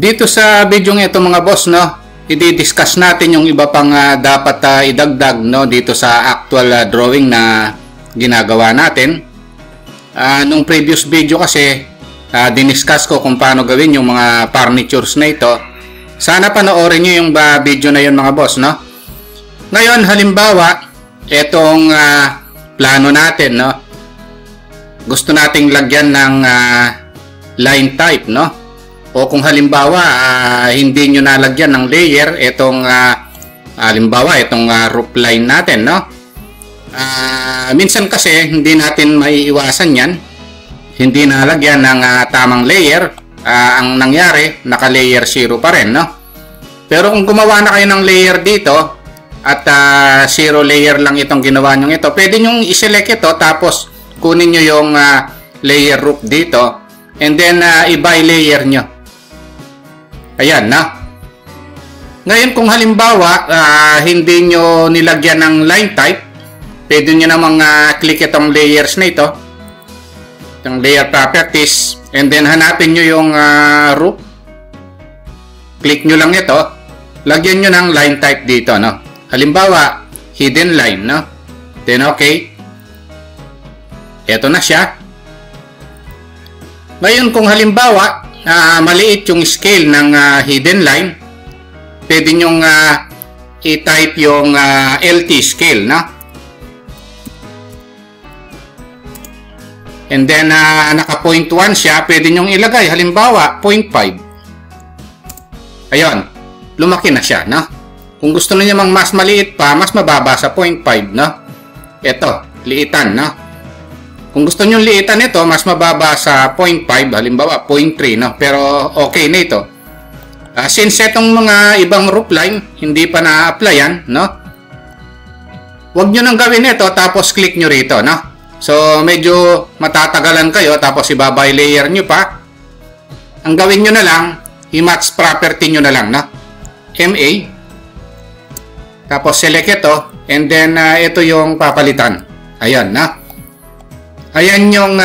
Dito sa video ito mga boss, no, i-discuss natin yung iba pang dapat idagdag, no, dito sa actual drawing na ginagawa natin. Nung previous video kasi diniscuss ko kung paano gawin yung mga furnitures na ito. Sana panoorin nyo yung video na yun mga boss, no. Ngayon halimbawa itong plano natin, no, gusto nating lagyan ng line type, no. O kung halimbawa hindi nyo nalagyan ng layer itong halimbawa itong roof line natin, no. Minsan kasi hindi natin maiiwasan yan, hindi nalagyan ng tamang layer. Ang nangyari, naka layer 0 pa rin, no. Pero kung gumawa na kayo ng layer dito at 0 layer lang itong ginawa nyo ito, pwede nyo i-select ito tapos kunin nyo yung layer roof dito and then i-by layer nyo. Ayan na. Ngayon kung halimbawa hindi nyo nilagyan ng line type, pwede nyo namang click itong layers na ito, itong layer properties, and then hanapin nyo yung roof, click nyo lang ito, lagyan nyo ng line type dito, no. Halimbawa hidden line, no, then okay, eto na siya. Ngayon kung halimbawa maliit yung scale ng hidden line, pwede nyong i-type yung LT scale, no? And then naka 0.1 siya, pwede nyong ilagay halimbawa 0.5. Ayun, lumaki na siya, no? Kung gusto niyo mang mas maliit pa, mas mababa sa 0.5, no? Ito, liitan, no? Kung gusto nyo liitan ito, mas mababa sa 0.5, halimbawa 0.3, no? Pero okay na ito. Since itong mga ibang roof line, hindi pa na-applyan, no? Huwag nyo nang gawin ito, tapos click nyo rito, no? So, medyo matatagalan kayo, tapos ibabay layer nyo pa. Ang gawin nyo na lang, i-match property nyo na lang, no? MA. Tapos select ito, and then ito yung papalitan. Ayan, no? Ayan yung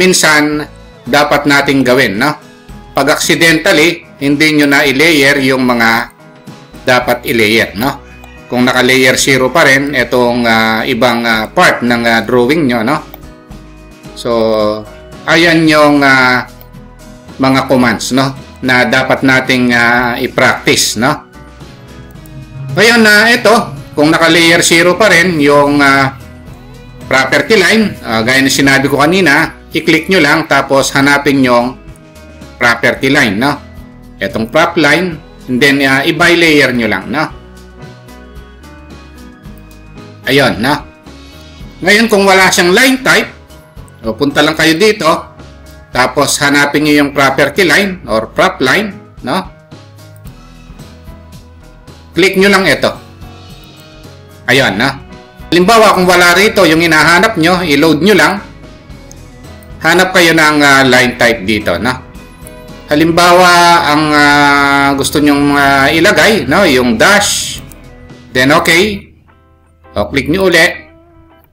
minsan dapat nating gawin, no? Pag accidentally, hindi nyo na i-layer yung mga dapat i-layer, no? Kung naka-layer 0 pa rin, itong ibang part ng drawing nyo, no? So, ayan yung mga commands, no? Na dapat nating i-practice, no? Ngayon ito, kung naka-layer 0 pa rin, yung property line, gaya na sinabi ko kanina, i-click nyo lang tapos hanapin yung property line, no? Itong prop line, and then i-by layer nyo lang, no? Ayun, no? Ngayon kung wala siyang line type, punta lang kayo dito tapos hanapin nyo yung property line or prop line, no? Click nyo lang ito. Ayun, no? Halimbawa, kung wala rito yung hinahanap nyo, i-load nyo lang. Hanap kayo ng line type dito, no? Halimbawa, ang gusto nyong ilagay, no, yung dash. Then, okay. O, click nyo ulit.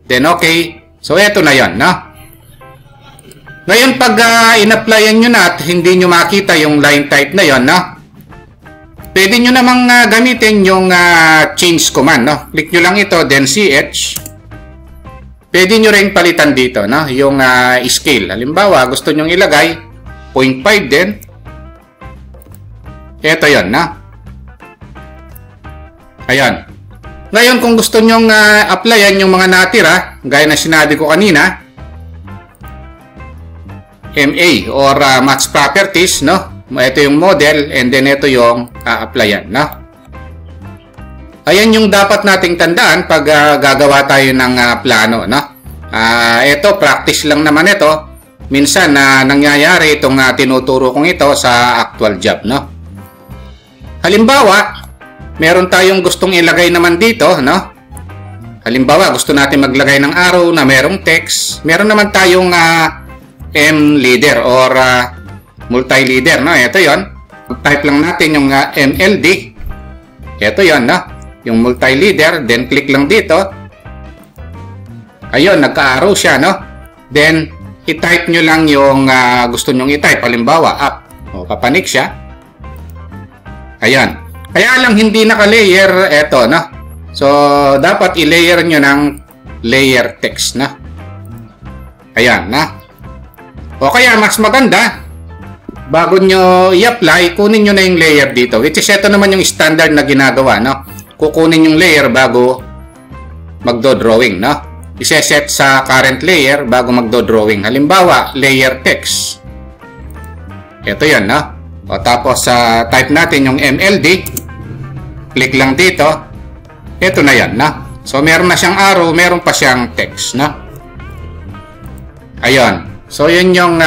Then, okay. So, eto na yon, no? Ngayon, pag in-applyan nyo na at hindi nyo makita yung line type na yon, no? Pwede nyo namang gamitin yung change command, no? Click nyo lang ito, then CH. Pwede nyo rin palitan dito, no? Yung scale. Halimbawa, gusto nyo ilagay 0.5 din. Ito yon, no? Ayan. Ngayon, kung gusto nyo applyan yung mga natira, gaya na sinabi ko kanina, MA or match properties, no? Ito yung model, and then ito yung applyan, no? Ayan yung dapat nating tandaan pag gagawa tayo ng plano, no? Ito, practice lang naman ito. Minsan nangyayari itong tinuturo kong ito sa actual job, no? Halimbawa, meron tayong gustong ilagay naman dito, no? Halimbawa, gusto natin maglagay ng arrow na merong text. Meron naman tayong M leader or multi-leader, no? Ito yon. Type lang natin yung MLD. Ito yon, no? Yung multi-leader, then click lang dito. Ayun, nagka-arrow siya, no? Then i-type nyo lang yung gusto nyong i-type. Halimbawa, up. O, papanik siya. Ayan. Kaya lang hindi naka-layer ito, no? So, dapat i-layer nyo ng layer text, no? Ayan, na. O kaya, mas maganda, bago nyo i-apply, kunin nyo na yung layer dito. Which is, ito naman yung standard na ginagawa, no? Kukunin yung layer bago magdo-drawing, no? Iseset sa current layer bago magdo-drawing. Halimbawa, layer text. Ito yan, no? O, tapos, type natin yung MLD. Click lang dito. Ito na yan, no? So, meron na siyang arrow, meron pa siyang text, no? Ayun. So, yun yung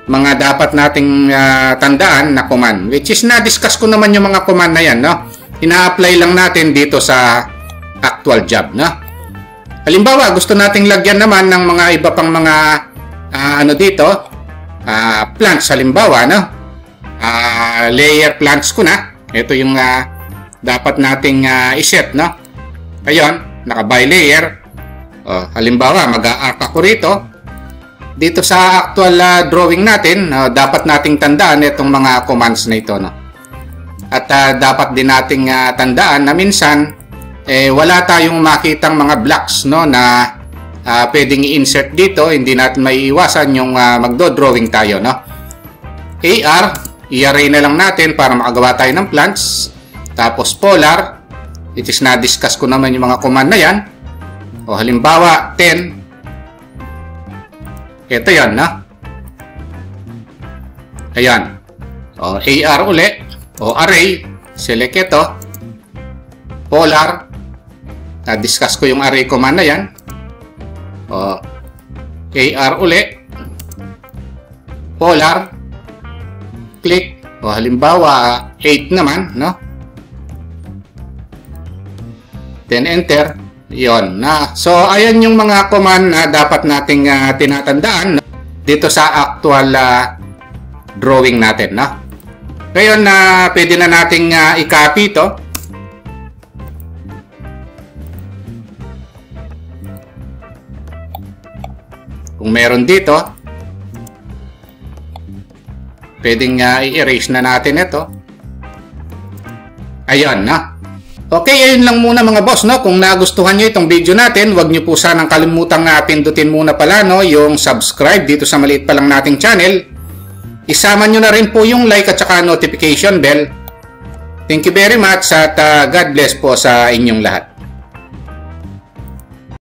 mga dapat nating tandaan na command. Which is, na-discuss ko naman yung mga command na yan, no? Ina-apply lang natin dito sa actual job, no? Halimbawa, gusto nating lagyan naman ng mga iba pang mga, dito, plants, halimbawa, no? Layer plants ko na. Ito yung dapat nating iset, no? Ayun, naka-by layer. Halimbawa, mag-a-arc ako rito. Dito sa actual drawing natin, dapat nating tandaan itong mga commands na ito, no? At dapat din nating tandaan na minsan, wala tayong makitang mga blocks, no, na pwedeng i-insert dito. Hindi natin maiiwasan yung magdo-drawing tayo, no? AR, i-array na lang natin para makagawa tayo ng plants. Tapos polar, it is na-discuss ko naman yung mga command na yan. O halimbawa, 10. Ito yan, no? Ayan. O AR uli. O array. Select ito. Polar. Na-discuss ko yung array command na yan. O AR uli. Polar. Click. O halimbawa, 8 naman, no? Then enter. Yon na. So ayan yung mga command na dapat nating tinatandaan, no? Dito sa actual drawing natin, no? Ngayon na pwede na nating i-copy ito. Kung meron dito, pwedeng i-erase na natin ito. Ayun, no? Okay, ayun lang muna mga boss, no? Kung nagustuhan nyo itong video natin, huwag nyo po sanang kalimutang pindutin muna pala, no, yung subscribe dito sa maliit pa lang nating channel. Isama nyo na rin po yung like at saka notification bell. Thank you very much at God bless po sa inyong lahat.